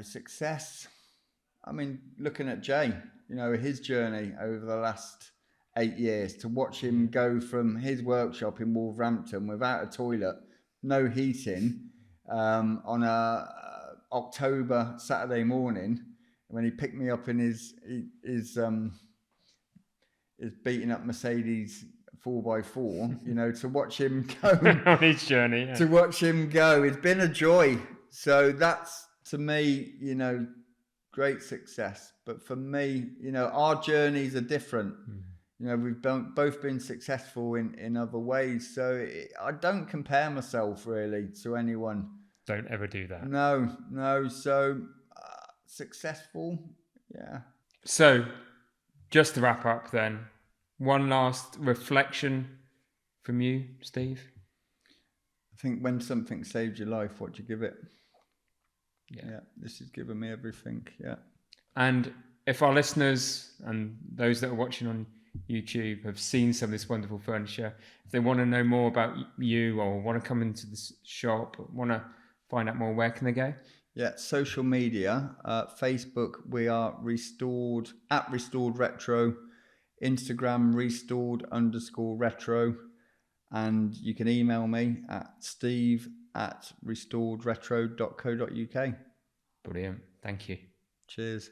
success, I mean, looking at Jay, his journey over the last 8 years, to watch him go from his workshop in Wolverhampton without a toilet, no heating, on a October Saturday morning, when he picked me up in his beaten up Mercedes 4x4, to watch him go on his journey. Yeah. To watch him go, it's been a joy. So that's, to me, great success. But for me, our journeys are different. We've both been successful in other ways. So I don't compare myself really to anyone. Don't ever do that. No. So successful, yeah. So just to wrap up then, one last reflection from you, Steve. I think when something saved your life, what do you give it? Yeah. This has given me everything. Yeah. And if our listeners and those that are watching on YouTube have seen some of this wonderful furniture, if they want to know more about you or want to come into the shop, want to find out more, where can they go? Yeah, social media, Facebook, we are Restored Retro, Instagram Restored_retro, and you can email me at steve@restoredretro.co.uk. Brilliant. Thank you. Cheers.